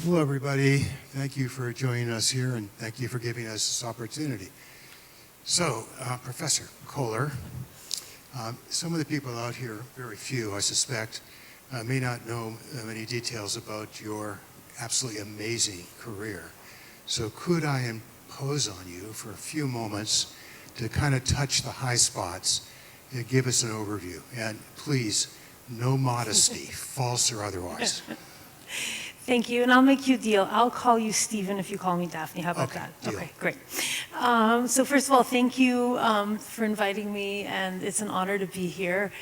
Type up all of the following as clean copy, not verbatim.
Hello, everybody. Thank you for joining us here, and thank you for giving us this opportunity. So, Professor Koller, some of the people out here, very few, I suspect, may not know many details about your absolutely amazing career. So could I impose on you for a few moments to kind of touch the high spots and give us an overview? And please, no modesty, false or otherwise. Thank you, and I'll make you a deal. I'll call you Stephen if you call me Daphne. How about that? Deal. Okay, great. So first of all, thank you for inviting me, and it's an honor to be here.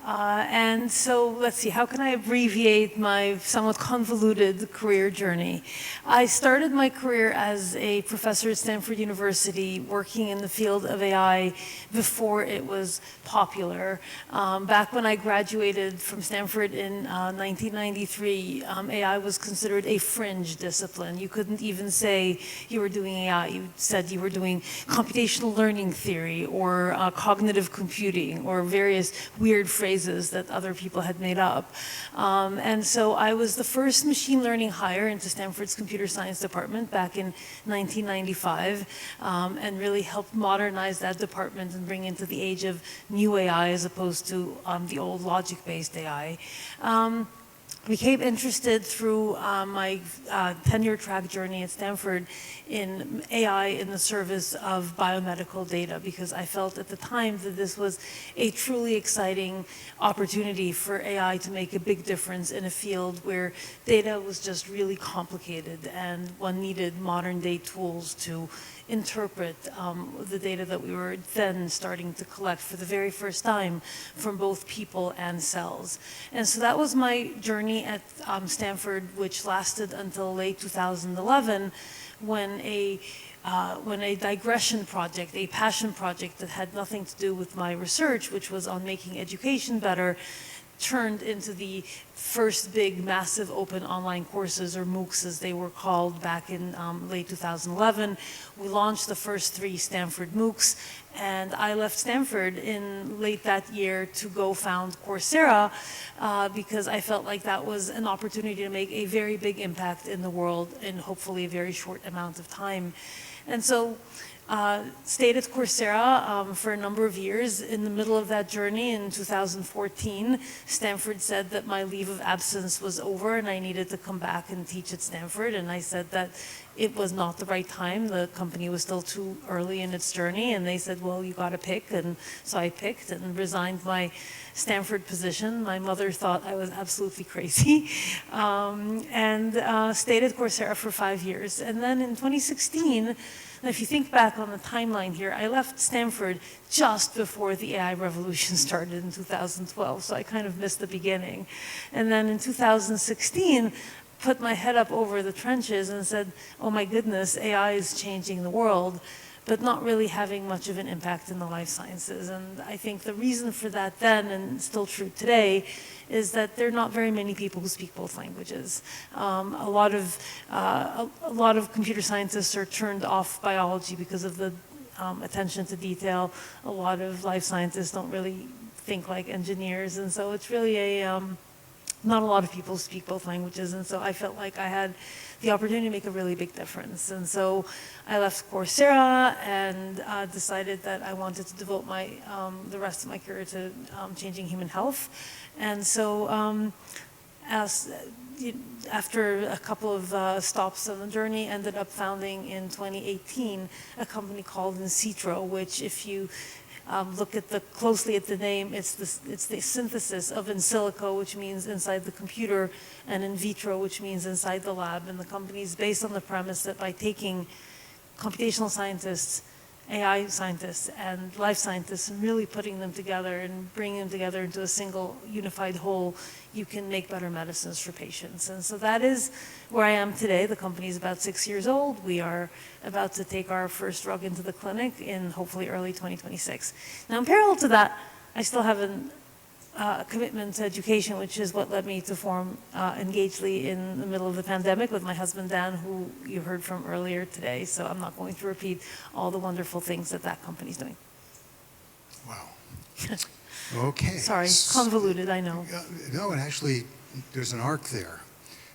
And so let's see, how can I abbreviate my somewhat convoluted career journey? I started my career as a professor at Stanford University working in the field of AI before it was popular. Back when I graduated from Stanford in 1993, AI was considered a fringe discipline. You couldn't even say you were doing AI. You said you were doing computational learning theory or cognitive computing or various weird phrases that other people had made up. And so I was the first machine learning hire into Stanford's computer science department back in 1995 and really helped modernize that department and bring into the age of new AI as opposed to the old logic-based AI. Became interested through my tenure track journey at Stanford in AI in the service of biomedical data, because I felt at the time that this was a truly exciting opportunity for AI to make a big difference in a field where data was just really complicated and one needed modern day tools to interpret the data that we were then starting to collect for the very first time from both people and cells. And so that was my journey at Stanford, which lasted until late 2011, when a digression project, a passion project that had nothing to do with my research, which was on making education better, turned into the first big massive open online courses, or MOOCs as they were called back in late 2011. We launched the first 3 Stanford MOOCs, and I left Stanford in late that year to go found Coursera because I felt like that was an opportunity to make a very big impact in the world in hopefully a very short amount of time. And so stayed at Coursera for a number of years. In the middle of that journey in 2014, Stanford said that my leave of absence was over and I needed to come back and teach at Stanford. And I said that it was not the right time. The company was still too early in its journey. And they said, well, you got to pick. And so I picked and resigned my Stanford position. My mother thought I was absolutely crazy. And stayed at Coursera for 5 years. And then in 2016, now, if you think back on the timeline here, I left Stanford just before the AI revolution started in 2012, so I kind of missed the beginning. And then in 2016, put my head up over the trenches and said, oh my goodness, AI is changing the world, but not really having much of an impact in the life sciences. And I think the reason for that then, and still true today, is that there are not very many people who speak both languages. A lot of computer scientists are turned off biology because of the attention to detail. A lot of life scientists don't really think like engineers, and so it's really not a lot of people speak both languages, and so I felt like I had the opportunity to make a really big difference. And so I left Coursera and decided that I wanted to devote the rest of my career to changing human health. And so after a couple of stops on the journey, ended up founding in 2018 a company called Inshitro, which if you look closely at the name, it's the synthesis of in silico, which means inside the computer, and in vitro, which means inside the lab. And the company is based on the premise that by taking computational scientists, AI scientists, and life scientists, and really putting them together and bringing them together into a single unified whole, you can make better medicines for patients. And so that is where I am today. The company is about 6 years old. We are about to take our first drug into the clinic in hopefully early 2026. Now, in parallel to that, I still have a commitment to education, which is what led me to form Engageli in the middle of the pandemic with my husband, Dan, who you heard from earlier today. So I'm not going to repeat all the wonderful things that company's doing. Wow. Okay. Sorry, convoluted, I know. No, and actually, there's an arc there.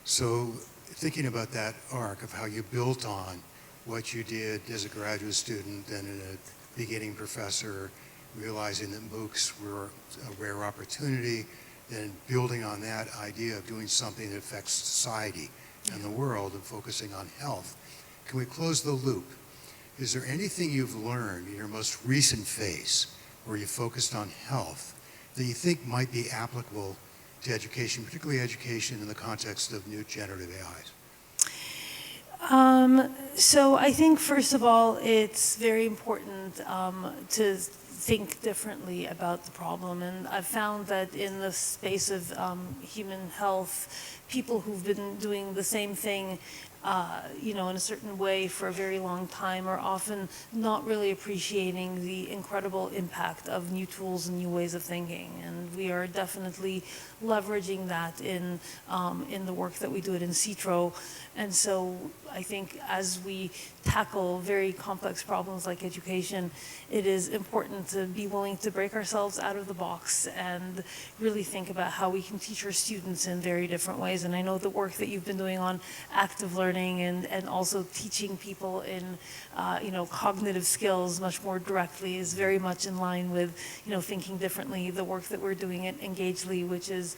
So thinking about that arc of how you built on what you did as a graduate student and a beginning professor, realizing that MOOCs were a rare opportunity, then building on that idea of doing something that affects society and the world and focusing on health. Can we close the loop? Is there anything you've learned in your most recent phase where you focused on health that you think might be applicable to education, particularly education in the context of new generative AIs? So I think, first of all, it's very important to think differently about the problem. And I've found that in the space of human health, people who've been doing the same thing in a certain way for a very long time are often not really appreciating the incredible impact of new tools and new ways of thinking. And we are definitely leveraging that in the work that we do at Inshitro. And so I think as we tackle very complex problems like education, it is important to be willing to break ourselves out of the box and really think about how we can teach our students in very different ways. And I know the work that you've been doing on active learning and also teaching people in cognitive skills much more directly is very much in line with thinking differently. The work that we're doing at Engageli, which is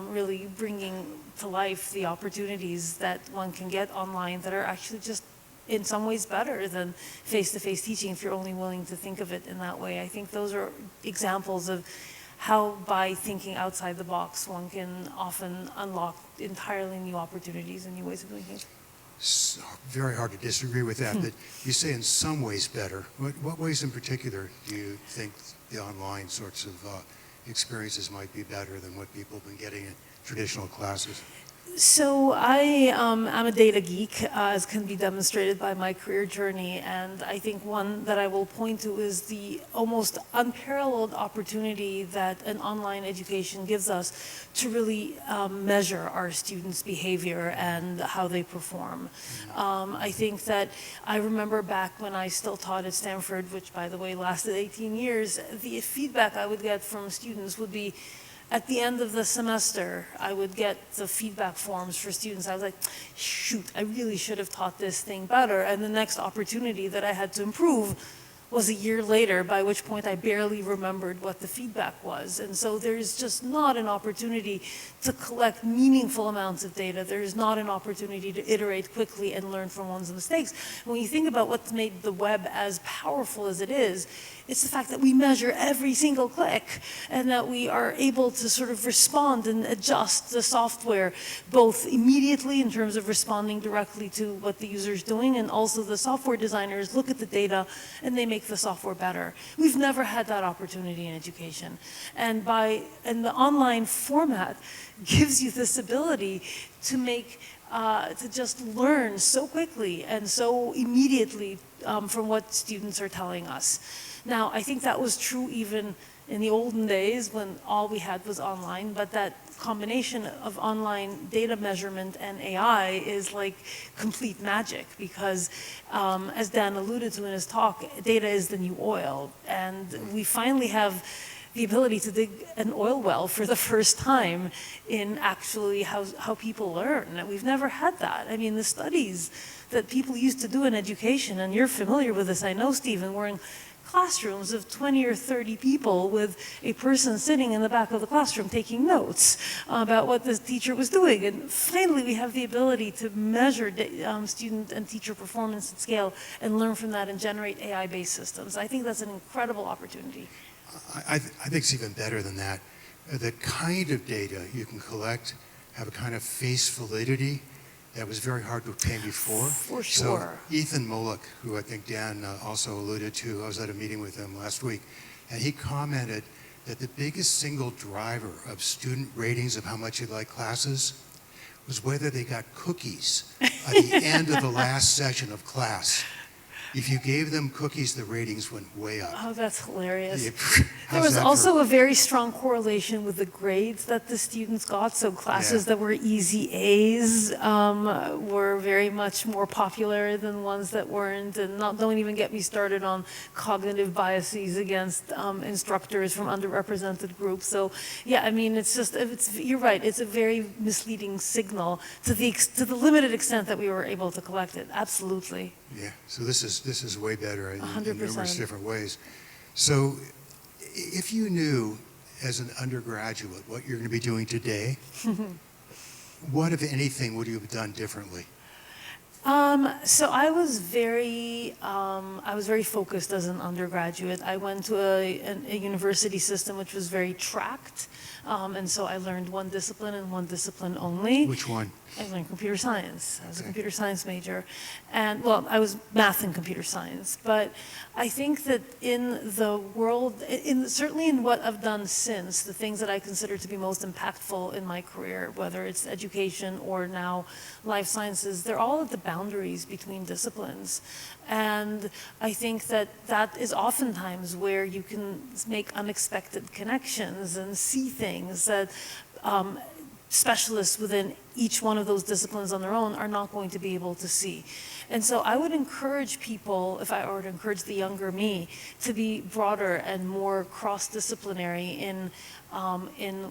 really bringing to life the opportunities that one can get online that are actually just in some ways better than face-to-face teaching if you're only willing to think of it in that way. I think those are examples of how by thinking outside the box one can often unlock entirely new opportunities and new ways of doing things. So very hard to disagree with that, but you say in some ways better. What ways in particular do you think the online sorts of experiences might be better than what people have been getting in traditional classes? So I am a data geek, as can be demonstrated by my career journey, and I think one that I will point to is the almost unparalleled opportunity that an online education gives us to really measure our students' behavior and how they perform. I think that I remember back when I still taught at Stanford, which by the way lasted 18 years, the feedback I would get from students would be, at the end of the semester, I would get the feedback forms for students. I was like, shoot, I really should have taught this thing better. And the next opportunity that I had to improve was a year later, by which point I barely remembered what the feedback was. And so there's just not an opportunity to collect meaningful amounts of data. There's not an opportunity to iterate quickly and learn from one's mistakes. When you think about what's made the web as powerful as it is, it's the fact that we measure every single click and that we are able to sort of respond and adjust the software both immediately in terms of responding directly to what the user is doing, and also the software designers look at the data and they make the software better. We've never had that opportunity in education. And the online format gives you this ability to make to just learn so quickly and so immediately from what students are telling us. Now, I think that was true even in the olden days when all we had was online, but that combination of online data measurement and AI is like complete magic because, as Dan alluded to in his talk, data is the new oil. And we finally have the ability to dig an oil well for the first time in actually how people learn. We've never had that. I mean, the studies that people used to do in education, and you're familiar with this, I know, Stephen, were in classrooms of 20 or 30 people with a person sitting in the back of the classroom taking notes about what the teacher was doing. And finally, we have the ability to measure student and teacher performance at scale and learn from that and generate AI-based systems. I think that's an incredible opportunity. I think it's even better than that. The kind of data you can collect have a kind of face validity that was very hard to obtain before. For sure. So Ethan Mollick, who I think Dan also alluded to, I was at a meeting with him last week, and he commented that the biggest single driver of student ratings of how much they like classes was whether they got cookies at the end of the last session of class. If you gave them cookies, the ratings went way up. Oh, that's hilarious. Yeah, There how's was that also a very strong correlation with the grades that the students got. So classes Yeah. that were easy A's were very much more popular than ones that weren't. And don't even get me started on cognitive biases against instructors from underrepresented groups. So yeah, I mean, you're right. It's a very misleading signal to the limited extent that we were able to collect it. Absolutely. Yeah, so this is way better in 100%. numerous different ways. So if you knew as an undergraduate what you're going to be doing today, what, if anything, would you have done differently? So I was very focused as an undergraduate. I went to a university system which was very tracked, and so I learned one discipline and one discipline only. Which one? I learned computer science. I was a Okay. computer science major. And, well, I was math and computer science. But I think that in the world, certainly in what I've done since, the things that I consider to be most impactful in my career, whether it's education or now life sciences, they're all at the boundaries between disciplines. And I think that that is oftentimes where you can make unexpected connections and see things that specialists within each one of those disciplines on their own are not going to be able to see. And so I would encourage people, if I were to encourage the younger me, to be broader and more cross-disciplinary in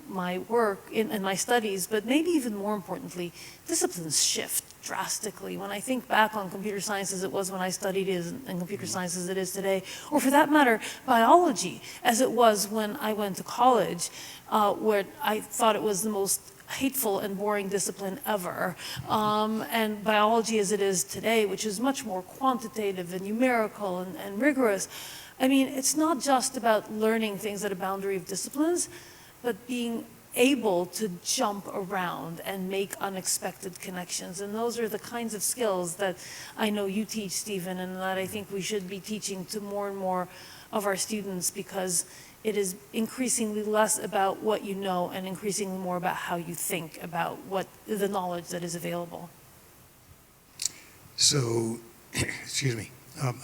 my work, in my studies, but maybe even more importantly, disciplines shift drastically. When I think back on computer science as it was when I studied it and computer science as it is today, or for that matter, biology as it was when I went to college, where I thought it was the most hateful and boring discipline ever, and biology as it is today, which is much more quantitative and numerical and rigorous. I mean, it's not just about learning things at a boundary of disciplines, but being able to jump around and make unexpected connections. And those are the kinds of skills that I know you teach, Stephen, and that I think we should be teaching to more and more of our students, because it is increasingly less about what you know and increasingly more about how you think about what the knowledge that is available. So, excuse me,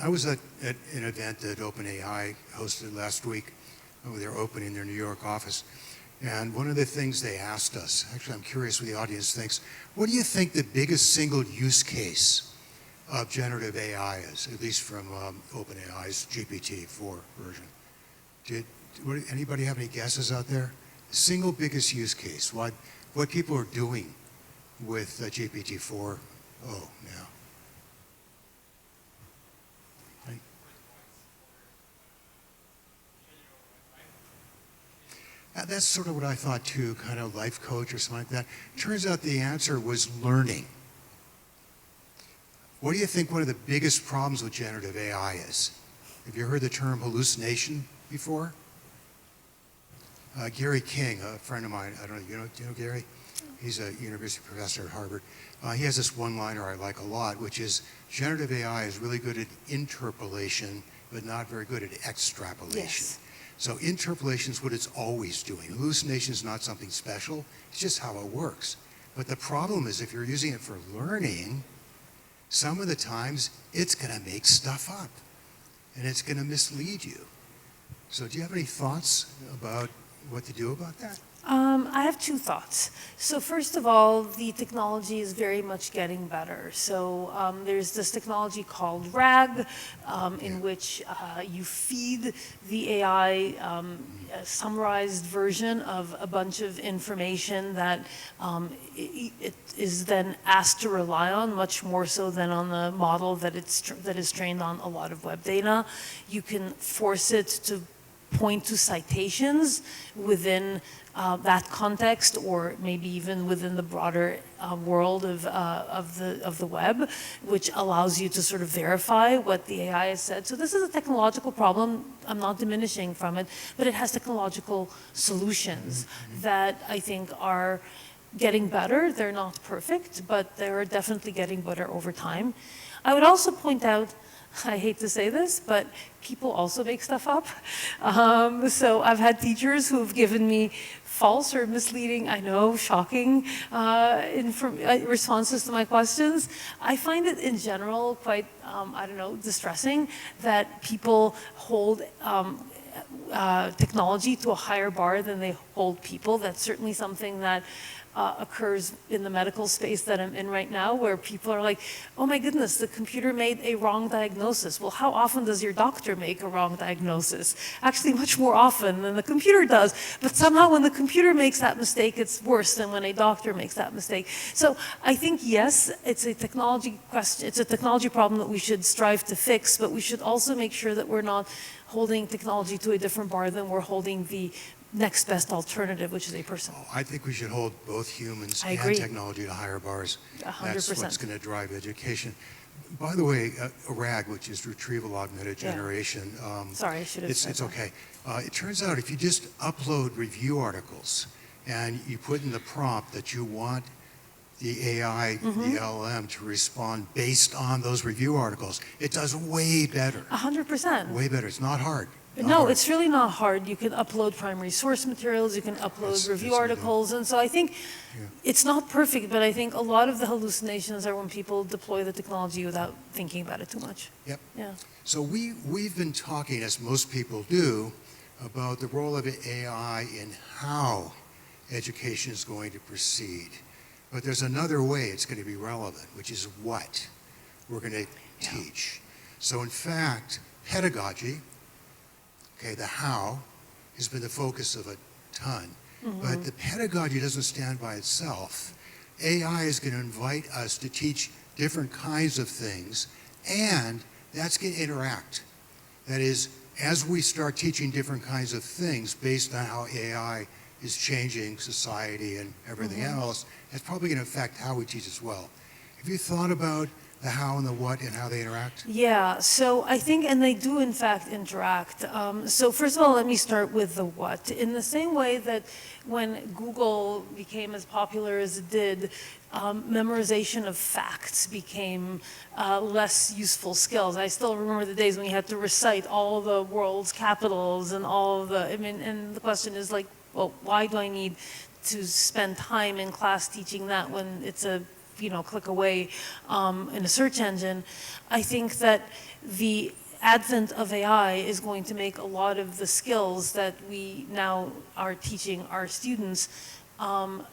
I was at an event that OpenAI hosted last week. They're opening their New York office. And one of the things they asked us, actually I'm curious what the audience thinks, what do you think the biggest single use case of generative AI is, at least from OpenAI's GPT-4 version? Anybody have any guesses out there? The single biggest use case, what people are doing with GPT-4 now. That's sort of what I thought too, kind of life coach or something like that. Turns out the answer was learning. What do you think one of the biggest problems with generative AI is? Have you heard the term hallucination before? Gary King, a friend of mine, I don't know, do you know Gary? He's a university professor at Harvard. He has this one-liner I like a lot, which is generative AI is really good at interpolation, but not very good at extrapolation. Yes. So interpolation is what it's always doing. Hallucination is not something special. It's just how it works. But the problem is if you're using it for learning, some of the times it's going to make stuff up and it's going to mislead you. So do you have any thoughts about what to do about that? I have two thoughts. So first of all, the technology is very much getting better. So there's this technology called RAG, in which you feed the AI a summarized version of a bunch of information that it is then asked to rely on, much more so than on the model that is trained on a lot of web data. You can force it to point to citations within that context, or maybe even within the broader world of the web, which allows you to sort of verify what the AI has said. So this is a technological problem. I'm not diminishing from it, but it has technological solutions that I think are getting better. They're not perfect, but they're definitely getting better over time. I would also point out, I hate to say this, but people also make stuff up. So I've had teachers who've given me false or misleading, I know, shocking responses to my questions. I find it in general quite, I don't know, distressing that people hold technology to a higher bar than they hold people. That's certainly something that occurs in the medical space that I'm in right now, where people are like, oh my goodness, the computer made a wrong diagnosis. Well, how often does your doctor make a wrong diagnosis? Actually, much more often than the computer does. But somehow when the computer makes that mistake, it's worse than when a doctor makes that mistake. So I think, yes, it's a technology question, it's a technology problem that we should strive to fix, but we should also make sure that we're not holding technology to a different bar than we're holding the next best alternative, which is a person. Oh, I think we should hold both humans I and agree. technology to higher bars. 100%. That's what's going to drive education. By the way, RAG, which is retrieval augmented generation. Sorry, I should have said It's that. okay. It turns out if you just upload review articles and you put in the prompt that you want the AI, the LLM to respond based on those review articles, it does way better. 100%. Way better. It's not hard. No, it's really not hard. You can upload primary source materials, you can upload review articles, and so I think it's not perfect, but I think a lot of the hallucinations are when people deploy the technology without thinking about it too much. Yep. Yeah. So we've been talking, as most people do, about the role of AI in how education is going to proceed. But there's another way it's going to be relevant, which is what we're going to teach. So in fact, pedagogy, okay, the how has been the focus of a ton. But the pedagogy doesn't stand by itself. AI is going to invite us to teach different kinds of things, and that's going to interact. That is, as we start teaching different kinds of things based on how AI is changing society and everything else, it's probably going to affect how we teach as well. Have you thought about the how and the what and how they interact? Yeah, so I think, and they do in fact interact. So first of all, let me start with the what. In the same way that when Google became as popular as it did, memorization of facts became less useful skills. I still remember the days when you had to recite all the world's capitals and all of the, I mean, and the question is like, well, why do I need to spend time in class teaching that when it's a click away in a search engine? I think that the advent of AI is going to make a lot of the skills that we now are teaching our students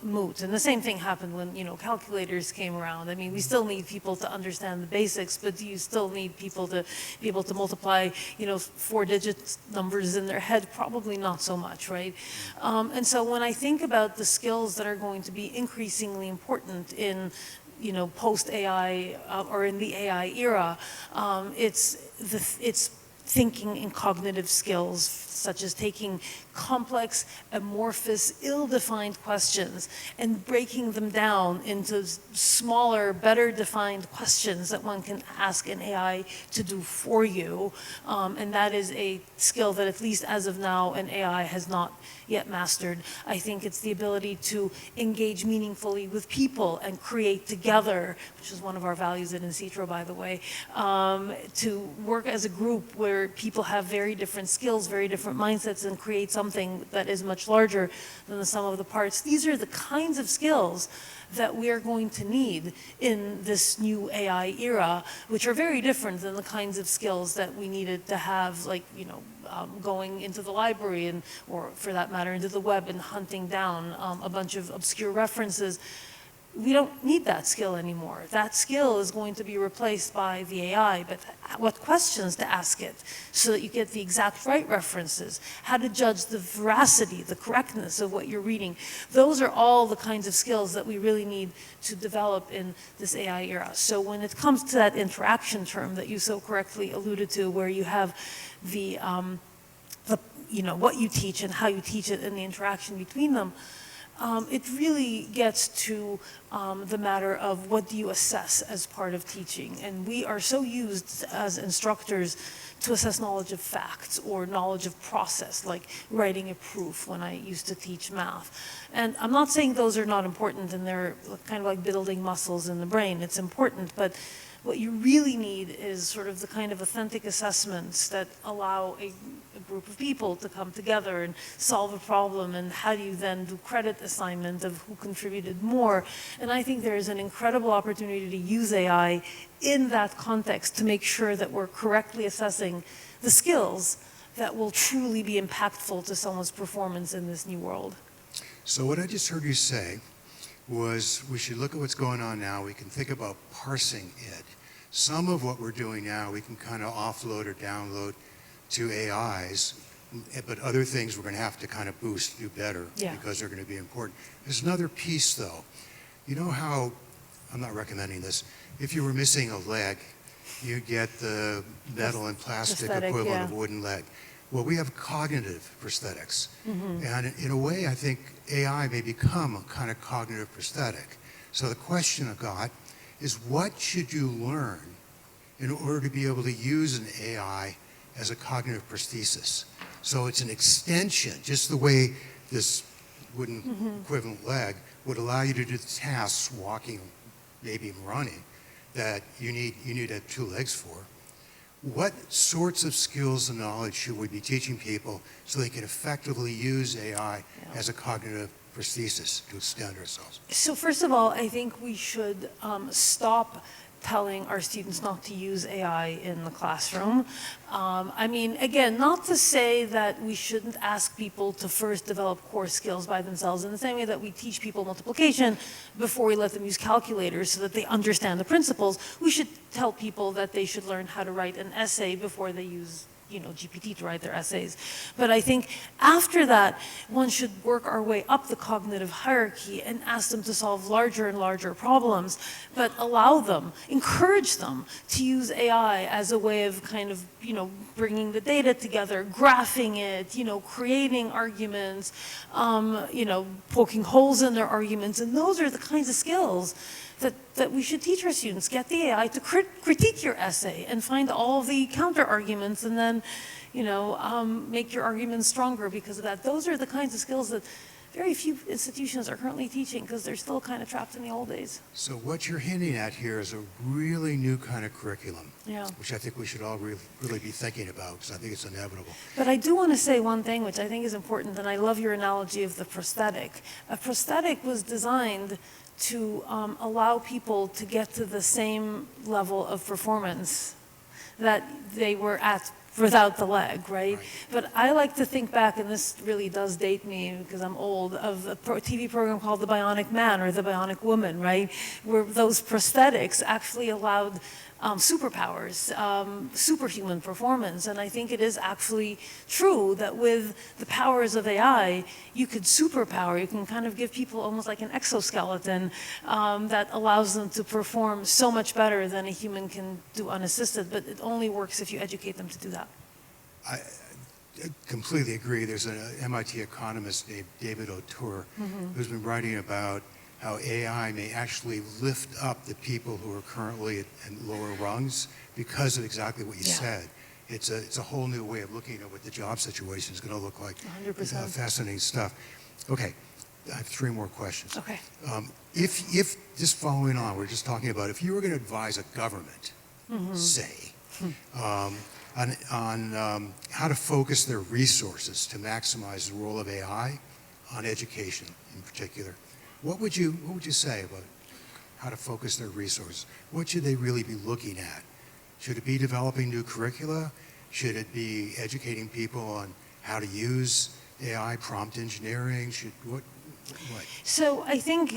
moot. And the same thing happened when, calculators came around. I mean, we still need people to understand the basics, but do you still need people to be able to multiply, 4-digit numbers in their head? Probably not so much, right? And so when I think about the skills that are going to be increasingly important in post-AI or in the AI era, it's thinking in cognitive skills, such as taking complex, amorphous, ill-defined questions and breaking them down into smaller, better-defined questions that one can ask an AI to do for you. And that is a skill that, at least as of now, an AI has not yet mastered. I think it's the ability to engage meaningfully with people and create together, which is one of our values at Insitro, by the way, to work as a group where people have very different skills, very different mindsets, and create something that is much larger than the sum of the parts. These are the kinds of skills that we are going to need in this new AI era, which are very different than the kinds of skills that we needed to have, like, going into the library and, or for that matter, into the web and hunting down a bunch of obscure references. We don't need that skill anymore. That skill is going to be replaced by the AI, but what questions to ask it so that you get the exact right references, how to judge the veracity, the correctness of what you're reading. Those are all the kinds of skills that we really need to develop in this AI era. So when it comes to that interaction term that you so correctly alluded to, where you have the what you teach and how you teach it and the interaction between them, it really gets to the matter of what do you assess as part of teaching. And we are so used as instructors to assess knowledge of facts or knowledge of process, like writing a proof when I used to teach math. And I'm not saying those are not important, and they're kind of like building muscles in the brain. It's important, but what you really need is sort of the kind of authentic assessments that allow a group of people to come together and solve a problem, and how do you then do credit assignment of who contributed more. And I think there is an incredible opportunity to use AI in that context to make sure that we're correctly assessing the skills that will truly be impactful to someone's performance in this new world. So what I just heard you say was we should look at what's going on now. We can think about parsing it. Some of what we're doing now we can kind of offload or download to AIs, but other things we're going to have to kind of boost, do better, because they're going to be important. There's another piece though. You know how, I'm not recommending this, if you were missing a leg, you get the metal and plastic equivalent of a wooden leg. Well, we have cognitive prosthetics. And in a way, I think AI may become a kind of cognitive prosthetic. So the question I've got is, what should you learn in order to be able to use an AI as a cognitive prosthesis? So it's an extension, just the way this wooden equivalent leg would allow you to do the tasks, walking, maybe running, that you need to have two legs for. What sorts of skills and knowledge should we be teaching people so they can effectively use AI as a cognitive prosthesis to extend ourselves? So first of all, I think we should stop telling our students not to use AI in the classroom. I mean, again, not to say that we shouldn't ask people to first develop core skills by themselves in the same way that we teach people multiplication before we let them use calculators so that they understand the principles. We should tell people that they should learn how to write an essay before they use GPT to write their essays. But I think after that, one should work our way up the cognitive hierarchy and ask them to solve larger and larger problems, but allow them, encourage them to use AI as a way of kind of, bringing the data together, graphing it, creating arguments, poking holes in their arguments. And those are the kinds of skills that we should teach our students. Get the AI to critique your essay and find all the counter arguments, and then, make your arguments stronger because of that. Those are the kinds of skills that very few institutions are currently teaching because they're still kind of trapped in the old days. So what you're hinting at here is a really new kind of curriculum, Yeah. which I think we should all really be thinking about, because I think it's inevitable. But I do want to say one thing which I think is important, and I love your analogy of the prosthetic. A prosthetic was designed to allow people to get to the same level of performance that they were at without the leg, right? But I like to think back, and this really does date me because I'm old, of a TV program called The Bionic Man or The Bionic Woman, right? Where those prosthetics actually allowed superpowers, superhuman performance. And I think it is actually true that with the powers of AI, you could superpower, you can kind of give people almost like an exoskeleton that allows them to perform so much better than a human can do unassisted, but it only works if you educate them to do that. I completely agree. There's an MIT economist named David O'Toole who's been writing about how AI may actually lift up the people who are currently in lower rungs because of exactly what you said. It's a whole new way of looking at what the job situation is going to look like. 100%. Fascinating stuff. Okay, I have three more questions. Okay. If just following on, we're just talking about if you were going to advise a government, say, on how to focus their resources to maximize the role of AI on education in particular, what would you say about how to focus their resources? What should they really be looking at? Should it be developing new curricula? Should it be educating people on how to use AI, prompt engineering? What? So I think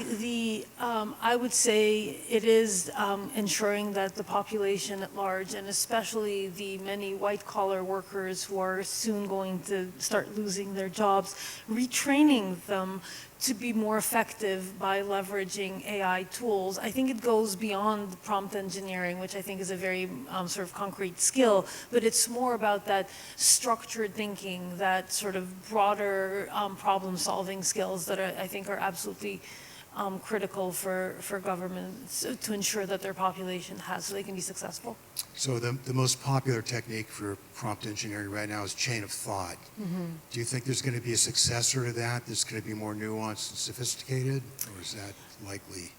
I would say it is ensuring that the population at large, and especially the many white-collar workers who are soon going to start losing their jobs, retraining them to be more effective by leveraging AI tools. I think it goes beyond prompt engineering, which I think is a very sort of concrete skill, but it's more about that structured thinking, that sort of broader problem-solving skills that I think are absolutely critical for governments to ensure that their population has, so they can be successful. So the most popular technique for prompt engineering right now is chain of thought. Do you think there's going to be a successor to that that's going to be more nuanced and sophisticated, or is that likely?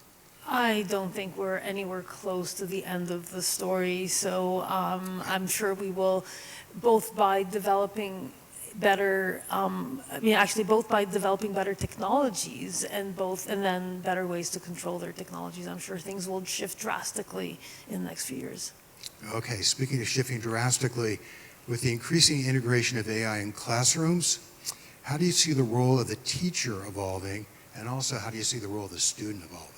I don't think we're anywhere close to the end of the story, so I'm sure we will, both by developing better, both by developing better technologies and then better ways to control their technologies, I'm sure things will shift drastically in the next few years. Okay, speaking of shifting drastically, with the increasing integration of AI in classrooms, how do you see the role of the teacher evolving, and also how do you see the role of the student evolving?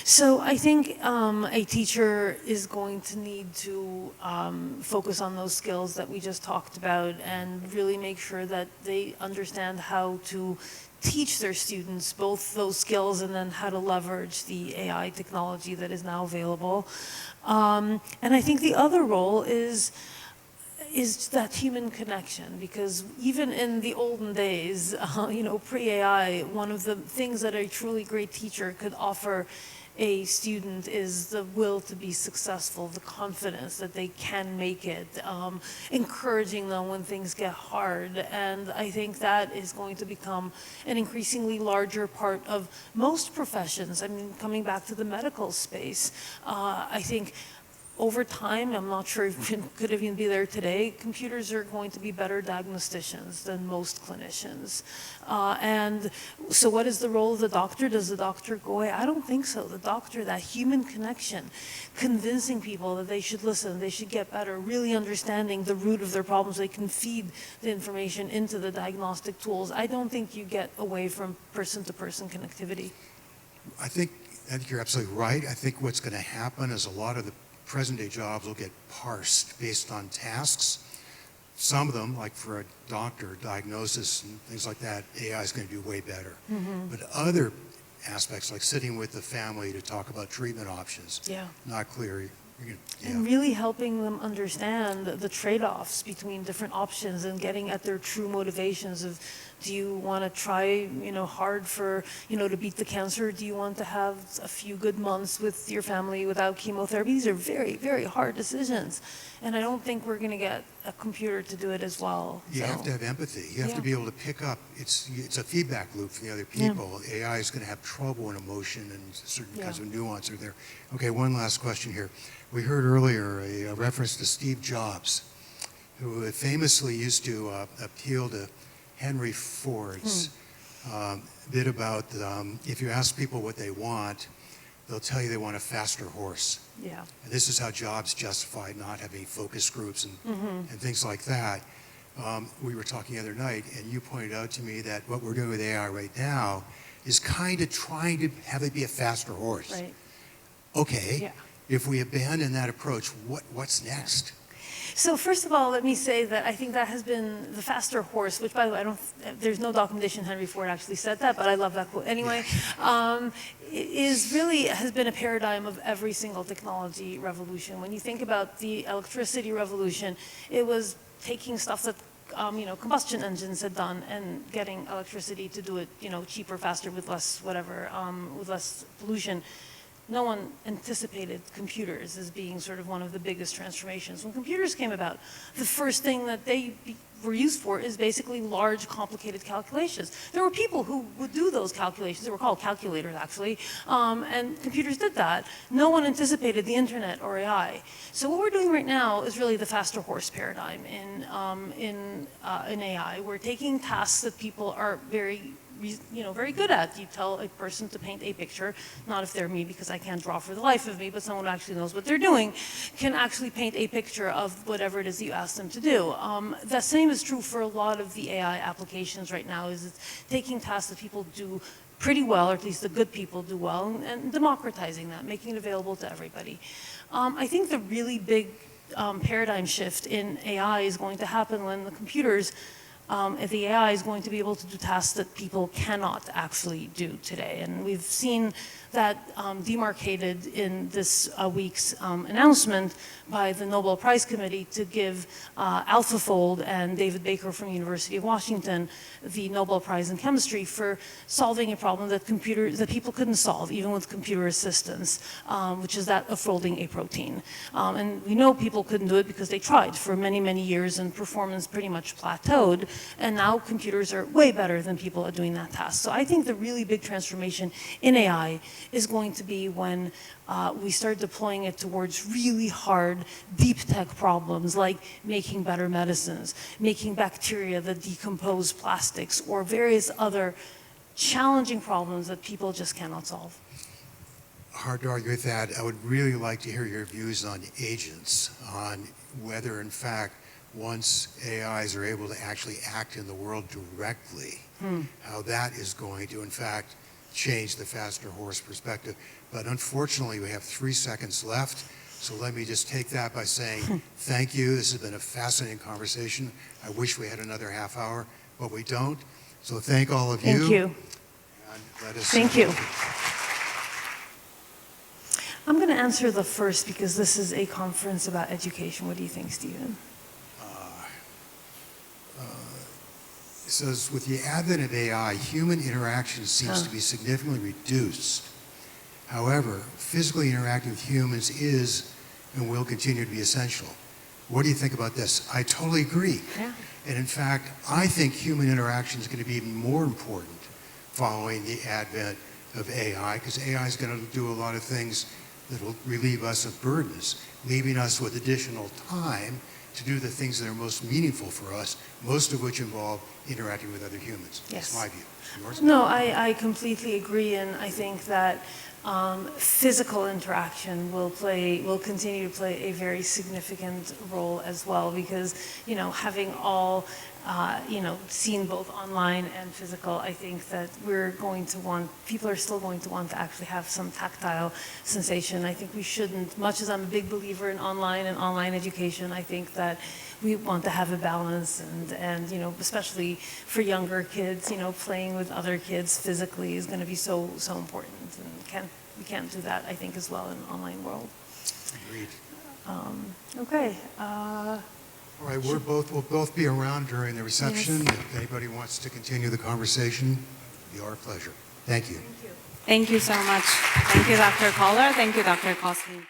So I think a teacher is going to need to focus on those skills that we just talked about and really make sure that they understand how to teach their students both those skills and then how to leverage the AI technology that is now available. And I think the other role is that human connection, because even in the olden days, pre-AI, one of the things that a truly great teacher could offer a student is the will to be successful, the confidence that they can make it, encouraging them when things get hard. And I think that is going to become an increasingly larger part of most professions. I mean, coming back to the medical space, I think over time, I'm not sure if it could even be there today, computers are going to be better diagnosticians than most clinicians. And so what is the role of the doctor? Does the doctor go away? I don't think so. The doctor, that human connection, convincing people that they should listen, they should get better, really understanding the root of their problems, they can feed the information into the diagnostic tools. I don't think you get away from person-to-person connectivity. I think you're absolutely right. I think what's going to happen is a lot of the present-day jobs will get parsed based on tasks. Some of them, like for a doctor, diagnosis and things like that, AI is going to do way better. But other aspects, like sitting with the family to talk about treatment options, not clear. And really helping them understand the trade-offs between different options and getting at their true motivations of, do you want to try, hard for, to beat the cancer? Do you want to have a few good months with your family without chemotherapy? These are very, very hard decisions. And I don't think we're going to get a computer to do it as well. You have to have empathy. You have to be able to pick up. It's a feedback loop from the other people. AI is going to have trouble in emotion and certain kinds of nuance are there. Okay, one last question here. We heard earlier a reference to Steve Jobs, who famously used to appeal to Henry Ford's bit about if you ask people what they want, they'll tell you they want a faster horse. Yeah. And this is how Jobs justified not having focus groups and things like that. We were talking the other night, and you pointed out to me that what we're doing with AI right now is kind of trying to have it be a faster horse. Right. Okay. Yeah. If we abandon that approach, what's next? So first of all, let me say that I think that has been the faster horse, which, by the way, there's no documentation Henry Ford actually said that, but I love that quote anyway, has been a paradigm of every single technology revolution. When you think about the electricity revolution, it was taking stuff that combustion engines had done and getting electricity to do it, cheaper, faster, with less whatever, with less pollution. No one anticipated computers as being sort of one of the biggest transformations. When computers came about, the first thing that they were used for is basically large, complicated calculations. There were people who would do those calculations. They were called calculators, actually, and computers did that. No one anticipated the internet or AI. So what we're doing right now is really the faster horse paradigm in AI. We're taking tasks that people are very good at. You tell a person to paint a picture, not if they're me, because I can't draw for the life of me, but someone who actually knows what they're doing can actually paint a picture of whatever it is you ask them to do. The same is true for a lot of the AI applications right now, is it's taking tasks that people do pretty well, or at least the good people do well, and democratizing that, making it available to everybody. I think the really big paradigm shift in AI is going to happen when the computers the AI is going to be able to do tasks that people cannot actually do today. And we've seen that demarcated in this week's announcement by the Nobel Prize Committee to give AlphaFold and David Baker from the University of Washington the Nobel Prize in Chemistry for solving a problem that people couldn't solve, even with computer assistance, which is that of folding a protein. And we know people couldn't do it because they tried for many, many years and performance pretty much plateaued. And now computers are way better than people at doing that task. So I think the really big transformation in AI is going to be when we start deploying it towards really hard, deep tech problems like making better medicines, making bacteria that decompose plastics, or various other challenging problems that people just cannot solve. Hard to argue with that. I would really like to hear your views on agents, on whether, in fact, once AIs are able to actually act in the world directly, how that is going to, in fact, change the faster horse perspective. But unfortunately, we have 3 seconds left. So let me just take that by saying thank you. This has been a fascinating conversation. I wish we had another half hour, but we don't. So thank all of you. Thank you. And let us Thank you. I'm going to answer the first because this is a conference about education. What do you think, Stephen? It says, with the advent of AI, human interaction seems to be significantly reduced. However, physically interacting with humans is and will continue to be essential. What do you think about this? I totally agree. Yeah. And in fact, I think human interaction is going to be even more important following the advent of AI, because AI is going to do a lot of things that will relieve us of burdens, leaving us with additional time to do the things that are most meaningful for us, most of which involve interacting with other humans. Yes. That's my view. Yours? No, I completely agree, and I think that physical interaction will continue to play a very significant role as well, because having all seen both online and physical, I think that people are still going to want to actually have some tactile sensation. I think we shouldn't, much as I'm a big believer in online education, I think that we want to have a balance, and especially for younger kids, playing with other kids physically is going to be so important, and we can't do that, I think, as well in an online world. Agreed. Okay. All right, we'll both be around during the reception. Yes. If anybody wants to continue the conversation, it'll be our pleasure. Thank you. Thank you. Thank you so much. Thank you, Dr. Koller. Thank you, Dr. Kosslyn.